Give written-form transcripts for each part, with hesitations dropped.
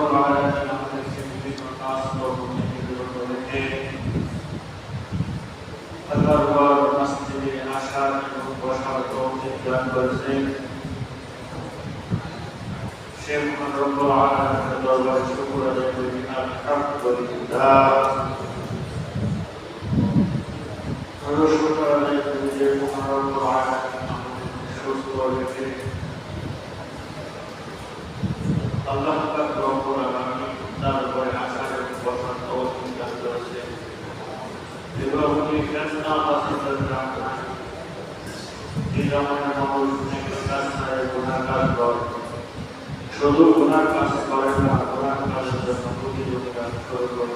আলামিন আমাদেরকে বিভিন্ন কাজ কর্ম থেকে বিরত রেখে আল্লাহর ঘর মসজিদে আসার এবং বসার তৌফিক দান করেছেন। সে মহান রব্বুল আলামিনের দরবারে শুকর আদায় করি, আলহামদুলিল্লাহ। শুকর আদায় করি যে মহান রব্বুল আলামিন আমাদেরকে সুস্থ রেখে আল্লাহ পাক রব্বুল আলামিন তার উপরে আসার এবং বসার তৌফিক দান করেছেন। এগুলো উনি ফেরেশতা পাঠিয়ে দেন। এই জামানার মানুষ নেক কাজ করে, গুনাহ কাজ করে, শুধু গুনাহ কাজ করে না, গুনাহ কাজের জন্য প্রতিযোগিতা শুরু করে।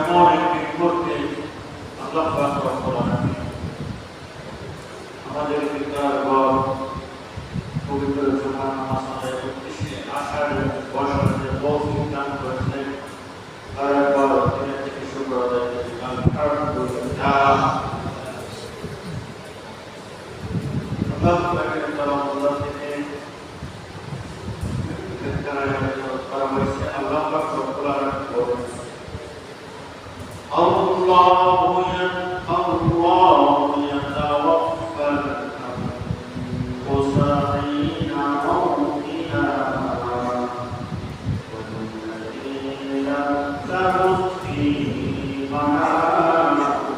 এমন একটি মুহূর্তে আল্লাহ পাক রব্বুল আলামিন আমাদের পিতার ঘর পবিত্র জুমার নামাজ আদায় করতে আসার এবং বসার যে তৌফিক দান করেছেন, তার একবার দিনের থেকে শুকর আদায় করি, আলহামদুলিল্লাহ। আল্লাহ পাকের তরফ থেকে করা হয়েছে। আল্লাহ পাক রব্বুল আলামিন বলেন, আল্লাহু ইয়াতাওয়াফাল আনফুসা হিনা মাউতিহা ওয়াল্লাযীনা তামুত ফী মানামিহা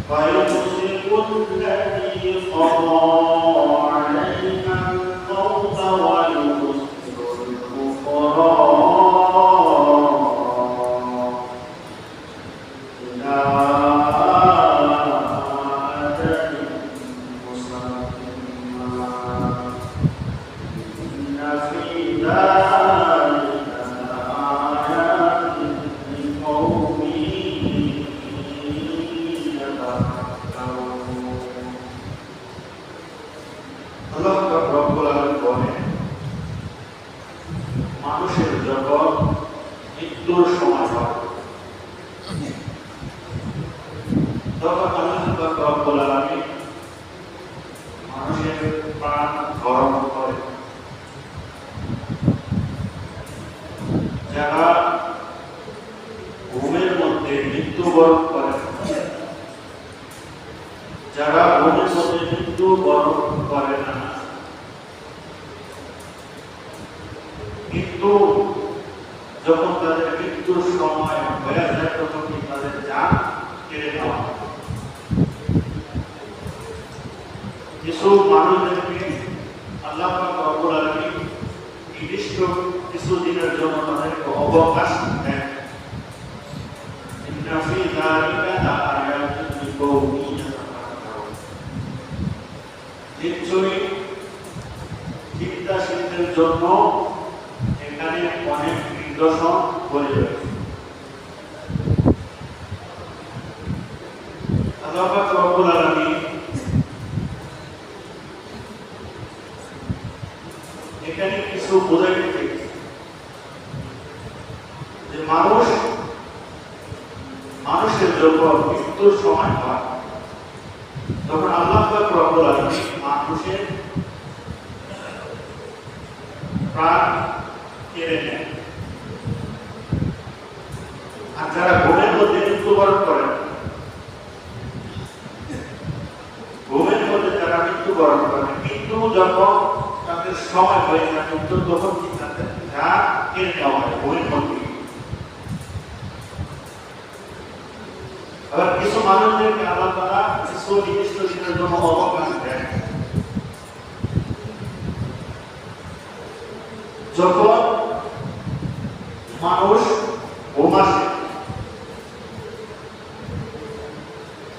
ফায়ুমসিকু الذী قضى عليها الموت ويرسل الأخرى إلى أجل مسمى إن في ذلك لآيات لقوم يتفكرون। আল্লাহ রব্বুল আলামিন বলেন, মানুষের যখন মৃত্যুর সময় হয় তখন আল্লাহ রব্বুল আলামিন মানুষের প্রাণ ধারণ করে। যারা ঘুমের মধ্যে মৃত্যুবরণ করে, যারা ঘুমের মধ্যে মৃত্যুবরণ করে না কিন্তু যখন তাদের মৃত্যুর সময় হয়ে যায় তখন তাদের জান কেড়ে নেওয়া হয়। কিছু মানুষদেরকে আল্লাহ পাক রব্বুল আলামিন নির্দিষ্ট কিছু দিনের জন্য তাদেরকে অবকাশ দেন। ইন্না ফী যালিকা লাআয়াতিন লিকাওমিন ইয়াতাফাক্কারুন। নিশ্চয়ই চিন্তাশীলদের জন্য এখানে অনেক নিদর্শন বলে রয়েছে। আল্লাহ পাক রব্বুল আলামিন এখানে কিছু বোঝাইতে চেয়েছে যে মানুষের যখন মৃত্যুর সময় হয় তখন আল্লাহ পাক রব্বুল আলামিন মানুষের প্রাণ কেড়ে নেয়। আর যারা ঘুমের মধ্যে মৃত্যুবরণ করেন, ঘুমের মধ্যে যারা মৃত্যুবরণ করেন, মৃত্যু যখন তাদের সময় হয়ে যায় তখন কি তাদের প্রাণ কেড়ে নেওয়া হয় ঘুমের মধ্যে। আবার কিছু মানুষদেরকে আল্লাহ তাআলা কিছু নির্দিষ্ট দিনের জন্য অবকাশ দেন। যখন মানুষ ঘুম আসে,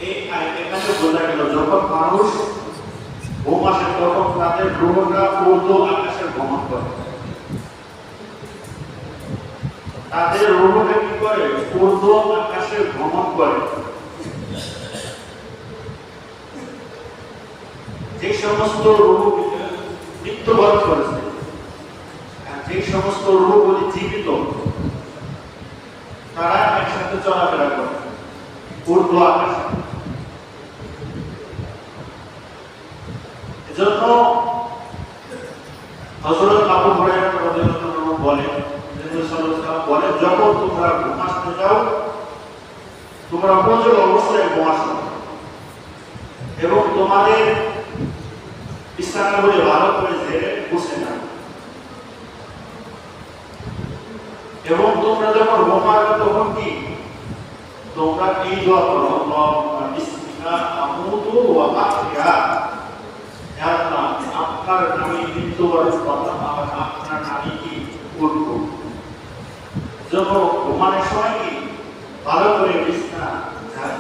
এখানে বোঝা গেল যখন মানুষ ঘুম আসে তখন তাদের রূহটা ঊর্ধ্ব আকাশে ভ্রমণ করে। তাদের রূহটা কি করে? ঊর্ধ্ব আকাশে ভ্রমণ করে। যে সমস্ত রূহ মৃত্যুবরণ করেছে, যে সমস্ত রূহগুলি জীবিত, তারা একসাথে চলাফেরা করে ঊর্ধ্ব আকাশে। এজন্য হযরত আবু হুরায়রা রাদিয়াল্লাহু আনহু বলেন, নবী সাল্লাল্লাহু আলাইহি ওয়াসাল্লাম বলেন, যখন তোমরা ঘুমাতে যাও তোমরা প্রচুর অবস্থায় ঘুমাসো এবং তোমাদের বিছানাগুলো ভালো করে ঝেড়ে মুছে নাও এবং তোমরা যখন ঘুমাবে তখন কি তোমরা এই দোয়া করো, আল্লাহুম্মা বিসমিকা আমুতু ওয়া আহইয়া, হে আল্লাহ আপনার নামে মৃত্যুবরণ করলাম, আবার আপনার নামে কি উঠবো। যখন ঘুমানোর সময় কি ভালো করে বিছানা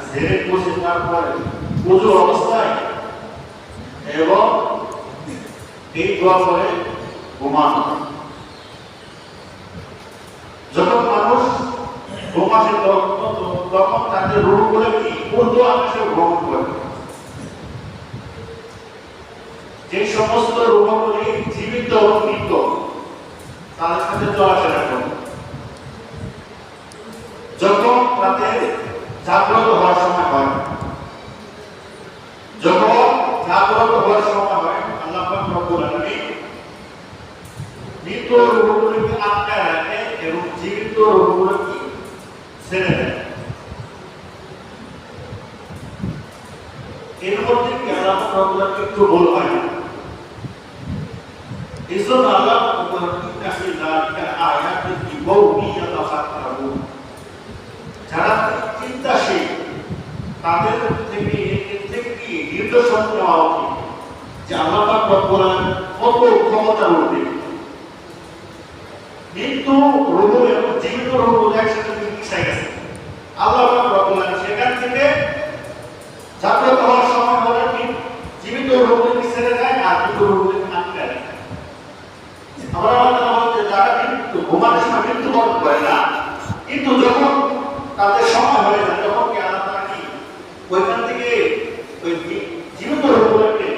ঝেড়ে মুছে তারপরে ওযু অবস্থায় এবং এই দোয়া করে ঘুমানো। যখন মানুষ ঘুমাতে তখন তাদের রূহ বলে কি উর্দু আকাশে ভ্রমণ করে, যে সমস্ত রূহগুলি জীবিত ও মৃত তাদের সাথে চলাফেরা করে। যখন তাদের জাগ্রত হওয়ার সময় হয়, যখন জাগ্রত হওয়ার সময় হয়, আল্লাহ পাক রব্বুল আলামিন মৃত রূহগুলিকে আটকায় রাখে এবং জীবিত রূহগুলিকে ছেড়ে দেয়। এর মধ্যে কি আল্লাহ পাক রব্বুল আলামিন একটু ভুল হয় না। এই জন্য আল্লাহ পাক কাছে যারা আয়াতের কি বহুমি ইয়াতাফাক্কারুন, যারা চিন্তাশীল তাদের থেকে কি নির্দেশন নেওয়া উচিত যে আল্লাহ পাক রব্বুল আলামিন কত ক্ষমতার ঊর্ধ্বে। কিন্তু রূহ এবং জীবিত রূহ একসাথে মিশে গেছে। আল্লাহ পাক রব্বুল আলামিন সেখান থেকে জাগ্রত হওয়ার সময় হলে কি জীবিত রূহগুলিকে ছেড়ে দেয় আর মৃত রূহগুলিকে আটকায় রাখে। আমরা বলতে যারা কিন্তু ঘুমানোর সময় মৃত্যুবরণ করে না, কিন্তু যখন তাদের সময় হয়ে যায় তখন কি আল্লাহ তাআলা কি ওইখান থেকে ওই জীবিত রূহগুলিকে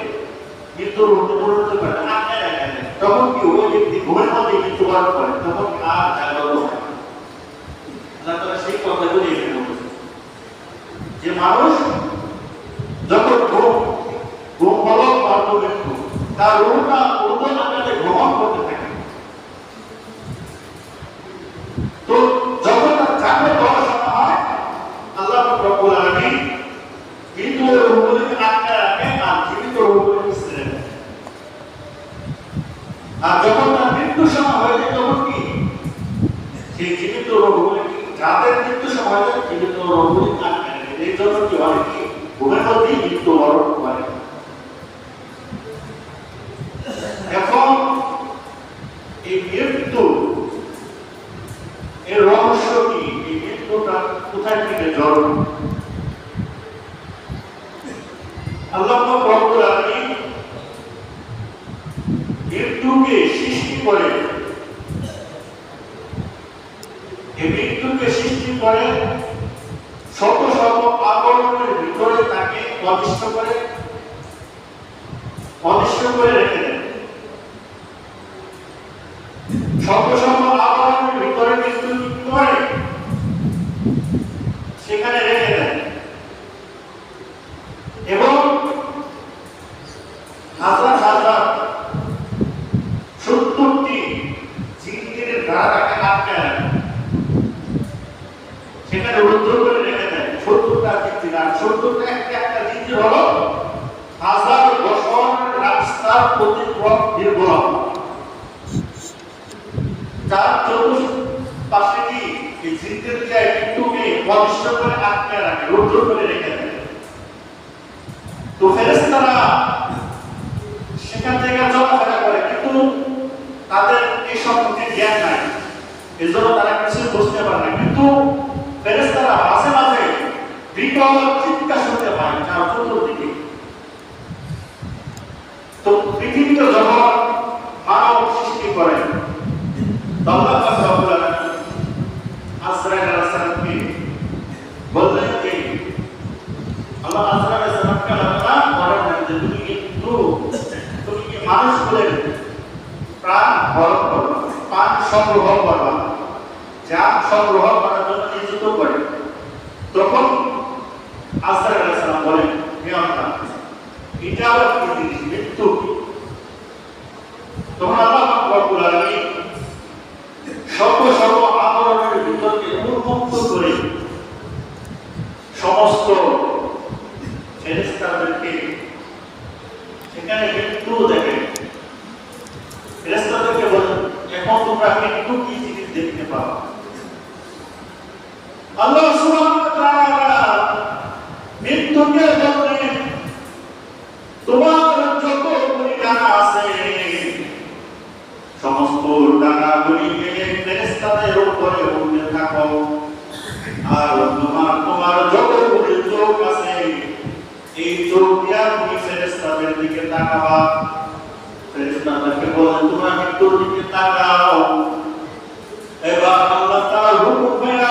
মৃত্যু রূপে পরিণত করে আটকায় রাখে। তখন কি ওই ব্যক্তি ঘুমের মধ্যে মৃত্যুবরণ করে, তখন আর জাগ্রত হয় না। আল্লাহ তাআলা সেই কথাগুলি এখানে বলেছেন যে মানুষ যখন ঘুম হলো মৃত্যু, তার রূহটা উর্দু আকারে ভ্রমণ করতে থাকে। তো যখন তার জাগ্রত হওয়ার সময় হয়, আল্লাহ পাক রব্বুল আলামিন মৃত রূহগুলিকে আটকায় রাখে আর জীবিত রূহগুলিকে ছেড়ে দেয়। আর যখন তার মৃত্যুর সময় হয়ে যায় তখন কি সেই জীবিত রূহগুলি যাদের মৃত্যুর সময় হয় জীবিত রূহগুলি আটকায় রাখে। এই জন্য কি হয় কি ঘুমের মধ্যেই মৃত্যুবরণ করে। এখন এই মৃত্যু এর রহস্য কি, এই মৃত্যুটা কোথায় থেকে জন্ম? আল্লাহ পাক রব্বুল আলামিন মৃত্যুকে সৃষ্টি করে, এই মৃত্যুকে সৃষ্টি করে শত শত আবরণের ভিতরে তাকে অদৃশ্য করে রেখে দেয়। শত শত আবরণের ভিতরে মৃত্যু করে সেখানে রেখে দেয় এবং হাজার হাজার 70টি জিনদের দ্বারা তাকে আটকায় রাখে, সেখানে রুদ্ধ করে রেখে দেয়। 70টা জিন আর 70টা একটা জিন হলো 1000 বছর রাস্তার প্রতিক্রম দীর্ঘ, যার চতুর্পাশে কি এই জিনদেরকে মৃত্যুকে অদৃশ্য করে আটকায় রাখে, রুদ্ধ করে রেখে দেয়। তো ফেরেশতারা সেখান থেকে চলাফেরা করে, কিন্তু তাদের এই সম্পর্কে জ্ঞান নাই, এজন্য তারা কিছু বুঝতে পারে না। কিন্তু ফেরেশতারা মাঝে মাঝে বিকট চিৎকার শুনতে পায় যার চতুর্দিকে। তো পৃথিবীতে যখন মানব সৃষ্টি করে আল্লাহ পাক রব্বুল আলামিন আজরাইল আলাইহিস সালামকে বললেন যে আল্লাহ আজরাইল আলাইহিস সালামকে বলেন যে তুমি কি মানুষগুলোর প্রাণ হরণ করো, প্রাণ সংগ্রহ করবা, যা সংগ্রহ করার জন্য নিযুক্ত করে। তখন আজরাইল আলাইহিস সালাম বলেন, হে আল্লাহ, এটা আবার কি জিনিস, মৃত্যু? তখন আল্লাহ সমস্ত ফেরেশতাদেরকে সেখানে মৃত্যু দেখে। ফেরেশতাদেরকে বলেন, এখন তোমরা মৃত্যু কি জিনিস দেখতে পাও? আল্লাহ সুবহানাহু ওয়া তাআলা মৃত্যুকে বলেন, তোমার যত ডানা আছে সমস্ত ডানাগুলিকে ফেরেশতাদের উপরে উঠতে থাকো, আর তোমার যতগুলি চোখ আছে এই চোখ দিয়া তুমি ফেরেশতাদের দিকে তাকাবা। ফেরেশতাদেরকে বলেন, তোমরা মৃত্যুর দিকে তাকাও। এবার আল্লাহ তাআলা হুকুম করেন,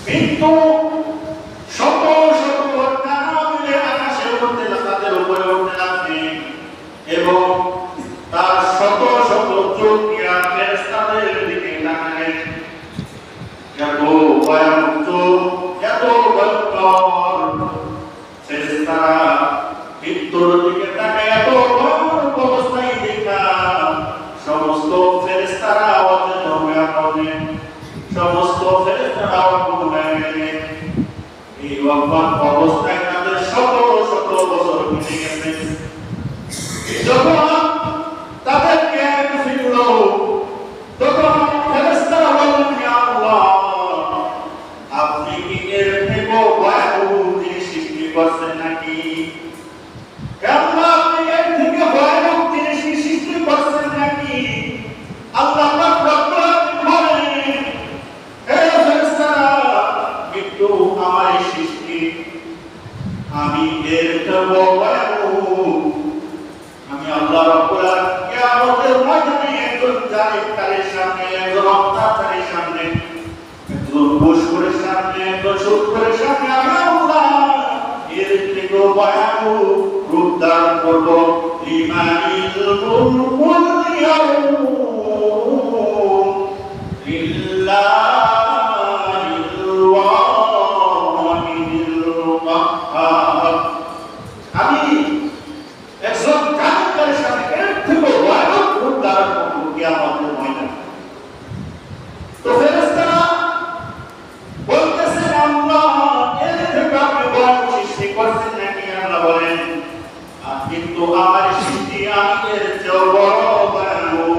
মৃত্যু শত শত ডানা মিলে আকাশের মধ্যে তাদের উপরে উঠতে লাগবে এবং তার শত শত চোখ দিয়া ফেরেশতাদের দিকে তাকায়। এত ভয়ানক চোখ, এত ভয়ঙ্কর। ফেরেশতারা মৃত্যুর দিকে তাকায়, এত ভয়ানক অবস্থায় দেখা সমস্ত ফেরেশতারা অচেতন হয়ে পড়ে, সমস্ত ফেরেশতারা অজ্ঞান হয়ে গেলে। এই অজ্ঞান অবস্থায় তাদের শত শত বছর কেটে গেছে। যখন তাদের জ্ঞান ফিরল, তখন ফেরেশতারা বললেন, ইয়া আল্লাহ, আপনি কি এর থেকে ভয়াবহ জিনিস সৃষ্টি করছেন নাকি? আল্লাহ, আপনি এর থেকে ভয়াবহ জিনিস সৃষ্টি করছেন নাকি? আল্লাহ পাক রব্বুল আলামিন বলেন, হে ফেরেশতারা, মৃত্যু আমার সৃষ্টি, আমি এর থেকে ভয়াবহ। আমি আল্লাহ রাব্বুল আলামিন কিয়ামতের ময়দানে একজন জালিমকারীর সামনে, একজন অত্যাচারীর সামনে, একজন ঘুষখোরের সামনে, একজন সুদখোরের সামনে আমি আল্লাহ এর থেকে ভয়াবহ রূপ ধারণ করব। লিমানিল মুলকুল ইয়াউম লিল্লাহিল ওয়াহিদিল কাহ্হার। আমি একজন জালিমকারীর সামনে এর থেকে ভয়াবহ রূপ ধারণ করব কিয়ামতের ময়দানে। তো ফেরেশতারা বলতেছেন, আল্লাহ, এর থেকে আপনি ভয়াবহ সৃষ্টি করছেন নাকি? আল্লাহ বলেন, কিন্তু আমার সৃষ্টি আমি এর চেয়েও বড় ভয়াবহ।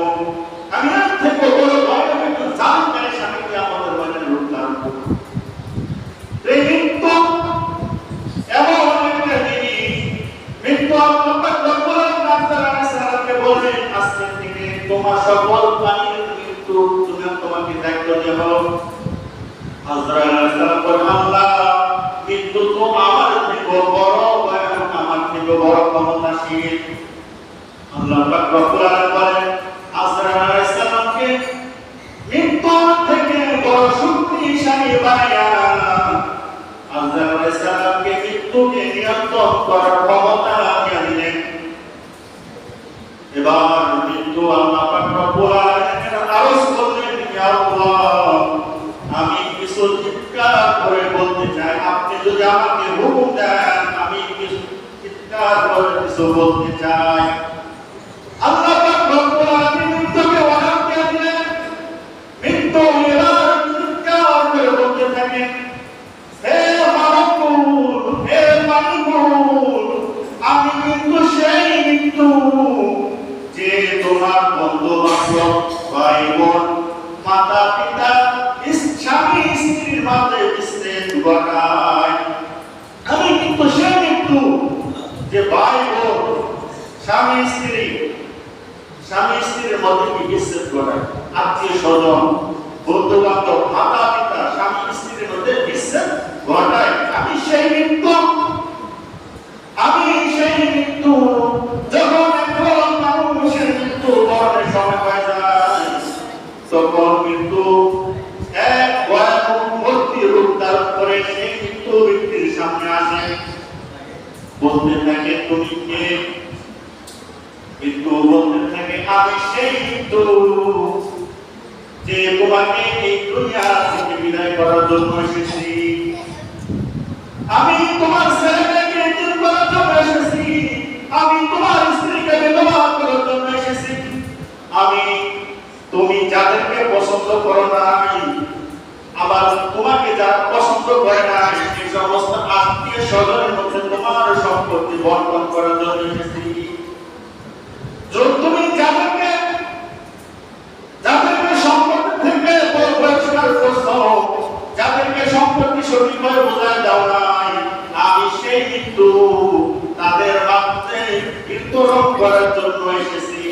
আমি এর থেকে বড় ভয়াবহ একজন জালিমকারীর সামনে কিয়ামতের ময়দানে রূপ ধারণ করব। এই মৃত্যু এমন একটা জিনিস, মৃত্যু আল্লাহ পাক রব্বুল আলামিন আলাইহিস সালামকে বলেন, আজকে থেকে তোমার সকল প্রাণীর মৃত্যু তুমি তোমাকে দায়িত্ব দেব। আজরাইল আলাইহিস সালাম বলেন, আল্লাহ, মৃত্যু তো আমার থেকে বড় ভয়ানক, আমার থেকে বড় ক্ষমতাশীল। আল্লাহ পাক রব্বুল আলামিন বলেন, আজরাইল আলাইহিস সালামকে মৃত্যু থেকে বড় শক্তিশালী বানায়া আজরাইল আলাইহিস সালামকে মৃত্যুকে নিয়ন্ত্রণ করার ক্ষমতা দিয়ে দিলেন। এবার মৃত্যু আল্লাহ পাক রব্বুল আলামিনের আরজ করলেন, ইয়া আল্লাহ, আমি কিছু চিৎকার করে বলতে চাই, আপনি যদি আমাকে হুকুম দেন আমি কিছু চিৎকার করে কিছু বলতে চাই। আল্লাহ পাক রব্বুল আলামিন মৃত্যুকে অর্ডার দিয়ে দিলেন। মৃত্যু এবার চিৎকার করে বলতে থাকে, হে মালিকুল, হে মালিকুল, আমি কিন্তু সেই মৃত্যু যে তোমার বন্ধু বান্ধব, ভাই বোন, মাতা পিতা, স্বামী স্ত্রীর মাঝে বিচ্ছেদ ঘটায়। আমি কিন্তু সেই মৃত্যু যে ভাই বোন, স্বামী স্ত্রীর মধ্যে বিচ্ছেদ ঘটায়, আত্মীয় স্বজন, বন্ধু বান্ধব, মাতা পিতা, স্বামী স্ত্রীর মধ্যে বিচ্ছেদ ঘটায়। আমি সেই মৃত্যু, আমি সেই মৃত্যু। যখন একজন মানুষের মৃত্যু বরণের সময় হয়ে যায়, তখন মৃত্যু এক ভয়ানক মূর্তি রূপ ধারণ করে সেই মৃত্যু ব্যক্তির সামনে আসে, বলতে থাকে, তুমি কে? মৃত্যু বলতে থাকে, আমি সেই মৃত্যু যে তোমাকে এই দুনিয়া থেকে বিদায় করার জন্য এসেছি। আমি তোমার ছেলেকে এতিম করার জন্য এসেছি। আমি তোমার স্ত্রীকে বিধবা করার জন্য এসেছি। আমি তুমি যাদেরকে পছন্দ করো না আবার তোমাকে যারা পছন্দ করে না সেই সমস্ত আত্মীয় স্বজনের মধ্যে তোমার সম্পত্তি বন্টন করার জন্য এসেছি। তুমি যাদেরকে সম্পত্তি থেকে বহিষ্কার করছো, যাদেরকে সম্পত্তি সঠিকভাবে বোঝায় দাও নাই, আমি সেই মৃত্যু তাদের মাঝে বিতরণ করার জন্য এসেছি।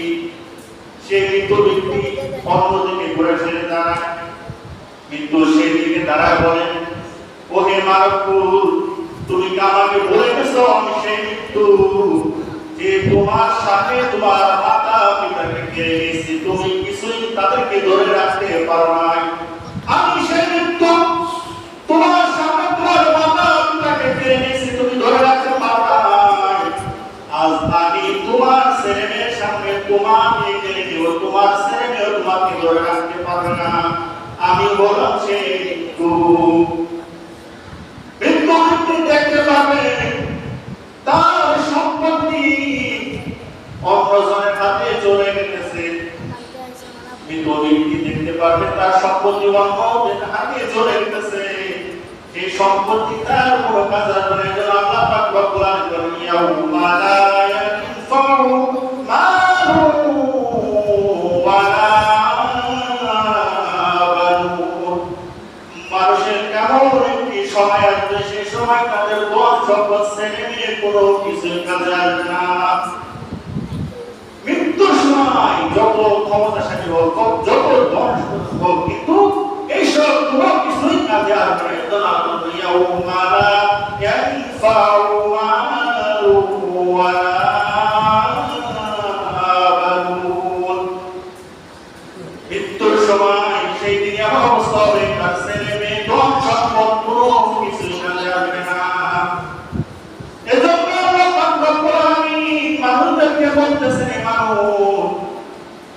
সেই মৃত ব্যক্তি অন্যদিকে ঘুরে ফিরে দাঁড়ায়, কিন্তু সেই দিকে দাঁড়ায় বলেন, ওহে মারকুল, তুমি আমাকে বলে গেছো আমি সেই মৃত্যু যে তোমার সাথে তোমার মাতা পিতাকে কেড়ে নিয়েছি, তুমি কিছুই তাদেরকে ধরে রাখতে পারো নাই। আমি সেই মৃত্যু তোমার সাথে তোমার মাতা পিতাকে কেড়ে নিয়েছি, তুমি ধরে রাখতে পারো নাই। আজ আমি তোমার ছেলে মেয়ের সামনে তোমাকে কেড়ে নিব, তোমার ছেলে মেয়ে তোমাকে ধরে রাখতে পারবে না। আমি বললাম সেই মৃত্যু দেখতে পাবে তার সম্পত্তি অন্যজনের হাতে চলে গেছে। কিন্তু ব্যক্তি দেখতে পারবে তার সম্পত্তি অন্যদের হাতে চলে গেছে, সেই সম্পত্তি তার কোনো কাজ আসবে না। যেন আল্লাহ পাক রব্বুল আলামিন ইয়াউমা লা ইয়ানফাউ মালুন ওয়ালা বানুন। মানুষের কেমন একটি সময় আসবে, সেই সময় তাদের ধন সম্পদ ছেলে মেয়ে কোনো কিছু কাজে আসবে না। মৃত্যুর সময় যত ক্ষমতাশালী হোক, যত ধন হোক, কিন্তু এইসব কোনো কিছুই কাজে আসবে না। ইয়াউমা লা ইয়ানফাউ মালুন ওয়ালা বানুন। মৃত্যুর সময় সেই দিন এমন অবস্থা হবে তার ছেলে মেয়ে ধন সম্পদ কোনো কিছু কাজে আসবে না। এজন্য আল্লাহ পাক রব্বুল আলামিন মানুষদেরকে বলতেছেন, মানুষ,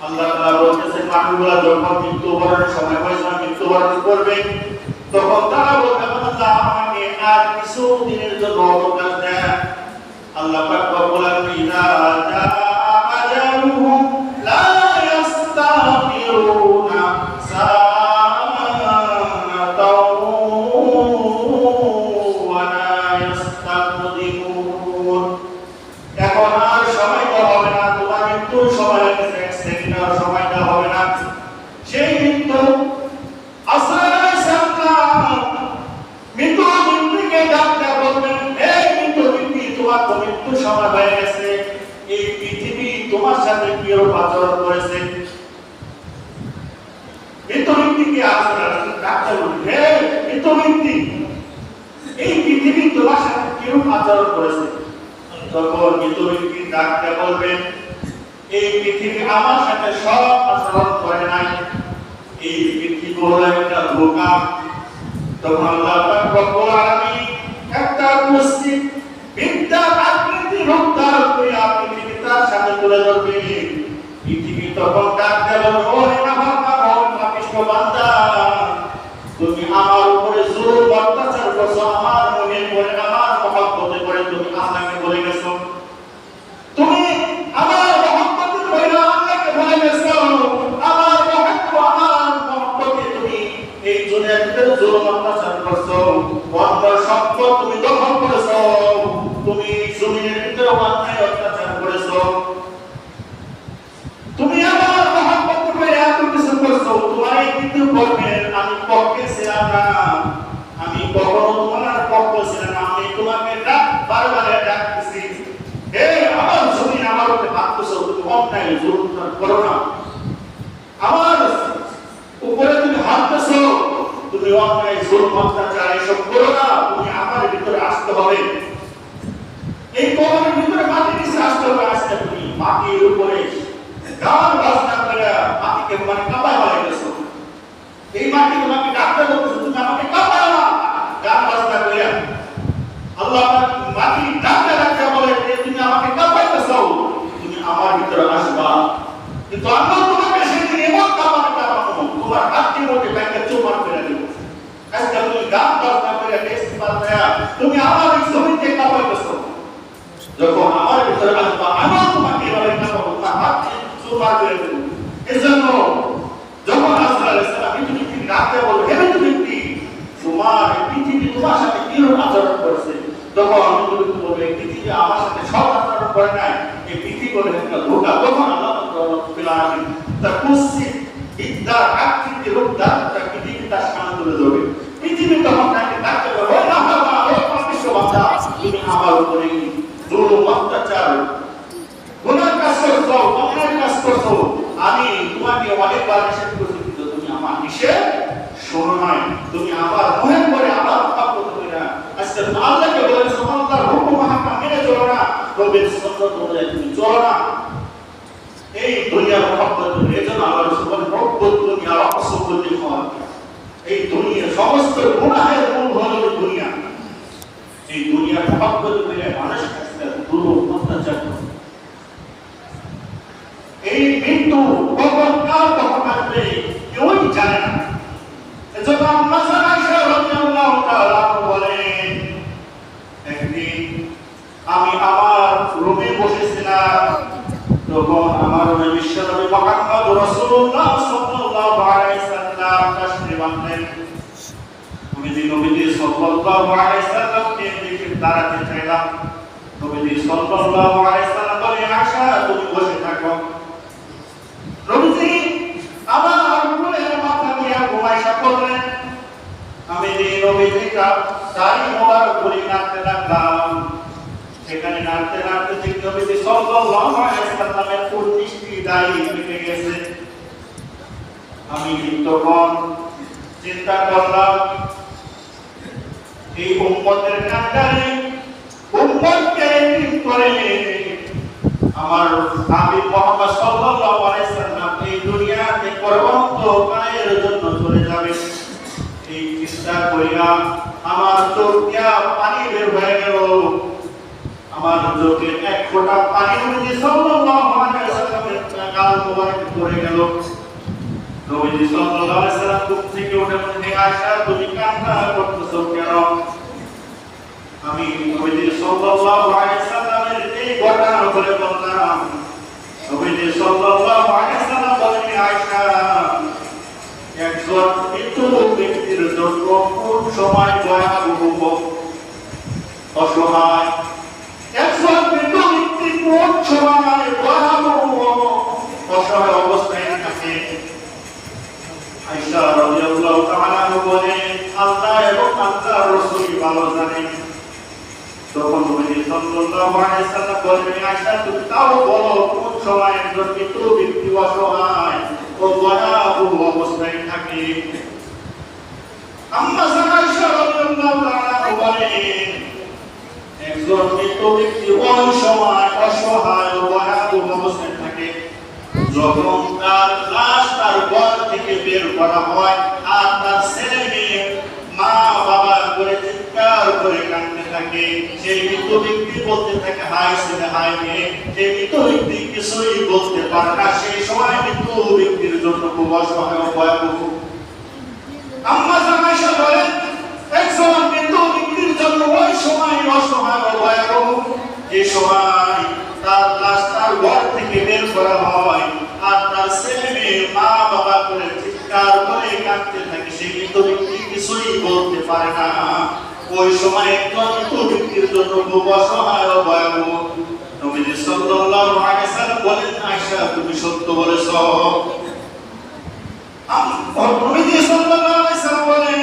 আল্লাহ তাআলা বলতেছেন মানুষগুলা যখন মৃত্যুবরণের সময় হয়েছে, মৃত্যুবরণ করবে, তখন তারা বলবে আল্লাহ আমাকে আর কিছু দিনের জন্য অবকাশ দেন। আল্লাহ পাক রব্বুল আলামিন ইযা জাআ আজালুহুম লা ইস্তাখিরুনা সাআতাও ওয়া লা ইস্তাকদিমুন। এখন আর সময়টা হবে না, তোমার মৃত্যুর সময় হয়েছে, এক সেকেন্ডের সময়টা হবে না। সেই মৃত্যু মৃত্যুকে ডাকতে বলবেন, হে মৃত্যু, তোমার তো মৃত্যুর সময় হয়ে গেছে, এই পৃথিবী তোমার সাথে কিরূপ আচরণ করেছে। মৃত্যুকে ডাকতে বলবেন, হে মৃত্যু, এই পৃথিবী তোমার সাথে কিরূপ আচরণ করেছে। তখন মৃত্যুকে ডাকতে বলবেন, এই পৃথিবী আমার সাথে সব আচরণ করে নাই, এই পৃথিবী হলো একটা ধোঁকা। তখন আল্লাহ পাক রব্বুল আলামিন একটা মসজিদ বিদ্যার আকৃতি রূপ ধারণ করে পৃথিবী তার সামনে তুলে ধরবে। পৃথিবী তখন ডাকতে বলবে, ও নাফরমান পাপিষ্ঠ বান্দা, তুমি আমার উপরে জুলুম অত্যাচার করছো, আমার মনে করে আমার মহব্বতে করে তুমি আল্লাহকে বলে গেছো, তুমি আমার মহব্বতে করে আল্লাহকে বলে গেছো, আমার মহব্বতে তুমি এই দুনিয়ার ভিতরে জুলুম অত্যাচার করছো, অন্য সম্পদ তুমি দখল করেছো, তুমি জমিনের ভিতরে অন্যায় অত্যাচার করেছো, তুমি আমার মহব্বতে করে এত কিছু করছো। তোমার কিন্তু করবেন আমি পক্ষে ছিলাম না, আমি কখনো তোমার পক্ষে ছিলাম না, আমি তোমাকে বারবার ডাকতেছি, হে আমার জমিন, আমার উপরে হাত দিছো, তুমি অন্যায় জুলুম করো না, আমার উপরে তুমি হাত দিছো, তুমি অন্যায় জুলুম অত্যাচার এসব করো না, তুমি আমার ভিতরে আসতে হবে, এই কবরের ভিতরে মাটির নিচে আসতে হবে। আজকে তুমি মাটির উপরে গান বাজনা করে মাটিকে মানে কাঁপায় হয়ে গেছো, এই মাটি তোমাকে ডাকতে বলতেছে, তুমি আমাকে কাঁপায় না, গান বাজনা করে আল্লাহ মাটি ডাকতে ডাকতে বলে তুমি আমাকে কাঁপাইতেছো, তুমি আমার ভিতরে আসবা। কিন্তু আল্লাহ তোমাকে সেদিন এমন কাঁপানো, তোমার হাতটির মধ্যে ব্যাংকে চুমার করে দেব। আজকে তুমি গান বাজনা করে তুমি আমার এই জমিতে কাঁপাইতেছো, যখন আমার ভিতরে আসবা আমার তোমাকে এভাবে কাঁপাবো, তোমার হাতটি চুমার করে দেব। এজন্য যখন আজরাইল আলাইহিস সালাম মৃত্যুকে ডাকতে বলল, হে মৃত্যু, তোমার পৃথিবী তোমার সাথে কিরকম আচরণ করেছে, তখন তুমি বলবে পৃথিবী আমার সাথে সব আচরণ করে নাই, এই পৃথিবী বলে একটা ধোকা। তখন আল্লাহ রাব্বুল আলামিন তার কুৎসিত বিদ্যার আকৃতি রূপটা তার পৃথিবী তার সামনে তুলে ধরবে। পৃথিবী তখন তাকে ডাকতে পারবে, ও না বাবা, ও বিশ্ব বান্দা, তুমি আমার উপরে জুলুম অত্যাচার গুনাহ কাজ করছো, অন্যায় কাজ করছো, আমি তোমাকে অনেকবার নিষেধ করেছি কিন্তু তুমি আমার নিষেধ শোনো নাই, তুমি আবার মনে করে আবার মহব্বত করে না। আজকে আল্লাহকে বলেছো আল্লাহর হুকুম হাকাম মেনে চলো না, নবীর সুন্নাত অনুযায়ী তুমি চলো না, এই দুনিয়ার মহব্বত। এজন্য আল্লাহ রাসূল বলেন মহব্বত দুনিয়া রাসূলুল্লাহ খাওয়া, এই দুনিয়া সমস্ত গুনাহের মূল হলো দুনিয়া। এই দুনিয়ার মহব্বত করে মানুষ কাছে জুলুম অত্যাচার করে। এই মৃত্যু কখন কার কখন আসবে কেউই জানে না। এজন্য আম্মা আয়েশা রাদিয়াল্লাহু তাআলা বলেন, একদিন আমি আমার রুমে বসেছিলাম, তখন আমার বিশ্বনবী মুহাম্মদ রাসূলুল্লাহ সাল্লাল্লাহু আলাইহি সাল্লাম তাশরীফ আনলেন। আমি নবীজি সাল্লাল্লাহু আলাইহি সাল্লামকে দেখে দাঁড়াতে চাইলাম। নবীজি সাল্লাল্লাহু আলাইহি সাল্লাম বলেন, আয়েশা তুমি বসে থাকো। নবীজি আমার উপরে মাথা দিয়ে ঘুমাইয়া পড়লেন। আমি নবীজিটা দাড়ি মোবারক করে নাড়তে লাগলাম। সেখানে নাড়তে নাড়তে দেখতে নবীজি সাল্লাল্লাহু আলাইহি সাল্লামের পূর্ণিষ্টি দাড়ি কেটে গেছে। আমি তখন চিন্তা করলাম, এই উম্মতের কান্ডারে উম্মতকে ঠিক করে আমার নবী মুহাম্মদ সাল্লাল্লাহু আলাইহি সাল্লাম এই দুনিয়াতে পরবর্তী কালের জন্য চলে যাবে। এই চিন্তা কইরা আমার চোখ দিয়ে পানি বের হয়ে গেল। আমার চোখে এক ফোঁটা পানি নবী সাল্লাল্লাহু আলাইহি সাল্লামের গাল মোবারক পড়ে গেল। নবী সাল্লাল্লাহু আলাইহি সাল্লাম ঘুম থেকে উঠে বললেন, আয়েশা তুমি কান্না করতেছো কেন? আমি নবী সাল্লাল্লাহু আলাইহি সাল্লামের এই ঘটনা বলে বললাম। নবী সাল্লাল্লাহু আলাইহি সাল্লাম বলেন, আয়েশা একজন মৃত্যু ব্যক্তির জন্য কোন সময় ভয়াবহ অসহায়, একজন মৃত্যু ব্যক্তি কোন সময় ভয়াবহ অসহায় অবস্থায় থাকে। আয়েশা রাদিয়াল্লাহু তাআলা বলেন, আল্লাহ এবং আল্লাহর রাসূল ভালো জানেন। তখন নবী সাল্লাল্লাহু আলাইহি সাল্লাম বলেন, আয়েশা তুমি তাও বলো কোন সময় একজন মৃত্যু ব্যক্তি অসহায় ও ভয়াবহ অবস্থায় থাকে। আম্মা আয়েশা রাদিয়াল্লাহু তাআলা বলেন, একজন মৃত্যু ব্যক্তি ওই সময় অসহায় ও ভয়াবহ অবস্থায় থাকে যখন তার লাশ তার ঘর থেকে বের করা হয় আর তার ছেলে মেয়ে মা বাবা করে চিৎকার করে কাঁদতে থাকে। সেই মৃত ব্যক্তি বলতে থাকে, হায় ছেলে হায় মেয়ে। সেই মৃত ব্যক্তি কিছুই বলতে পারে না। সেই সময় মৃত ব্যক্তির জন্য খুব অসহায় ও ভয়াবহ। আম্মা আয়েশা বলেন, একজন মৃত ব্যক্তির জন্য ওই সময় অসহায় ও ভয়াবহ যে সময় তার লাশ তার ঘর থেকে বের করা হয় আর তার ছেলে মেয়ে মা বাবা করে চিৎকার করে কাঁদতে থাকে। সেই মৃত ব্যক্তি কিছুই বলতে পারে না। ওই সময় একজন মৃত ব্যক্তির জন্য খুব অসহায় ও ভয়াবহ। নবী সাল্লাল্লাহু আলাইহি সাল্লাম বলেন, আয়েশা তুমি সত্য বলেছো। নবী সাল্লাল্লাহু আলাইহি সাল্লাম বলেন,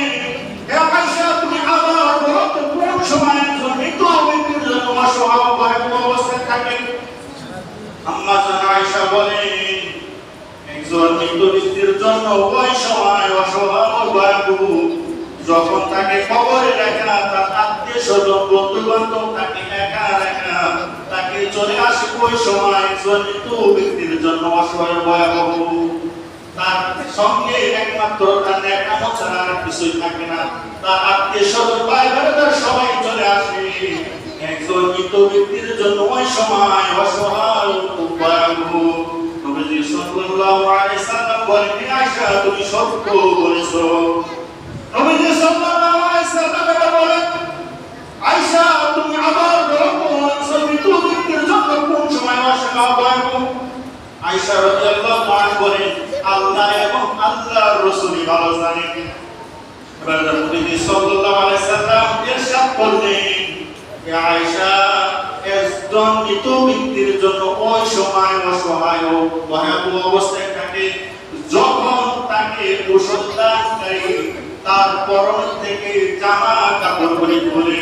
হে আয়েশা তুমি আবার বলো তো কোন সময় একজন মৃত ব্যক্তির জন্য অসহায় ও ভয়াবহ অবস্থায় থাকে? আম্মা আয়েশা বলেন, একজন মৃত ব্যক্তির জন্য ওই সময় অসহায় ও ভয়াবহ যখন তাকে কবরে রাখা তার আত্মীয় স্বজন বন্ধু বান্ধব তাকে একা রাখা তাকে চলে আসে। ওই সময় একজন মৃত ব্যক্তির জন্য অসহায় ভয়াবহ। তার সঙ্গে একমাত্র তার নেকামত ছাড়া আর কিছুই থাকে না। তার আত্মীয় স্বজন ভাই বোনেরা সবাই চলে আসে। একজন মৃত ব্যক্তির জন্য ওই সময় অসহায় ও ভয়াবহ। নবী সাল্লাল্লাহু আলাইহি সাল্লাম বলেন, আয়েশা তুমি সত্য বলেছো। নবী সাল্লাল্লাহু আলাইহি সাল্লাম বলেন, আয়েশা তুমি আবার বলো মৃত ব্যক্তির জন্য কোন সময় অসহায় ভয়াবহ? আয়েশা রাদিয়াল্লাহু আনহা বলেন, আল্লাহ এবং আল্লাহর রাসূল ভালো জানেন। নবী সাল্লাল্লাহু আলাইহি সাল্লাম ইরশাদ করলেন, হে আয়েশা, একজন মৃত ব্যক্তির জন্য ওই সময় অসহায় ও ভয়াবহ অবস্থায় থাকে যখন তাকে গোসল দানকারী তার পরন থেকে জামা কাপড় খুলে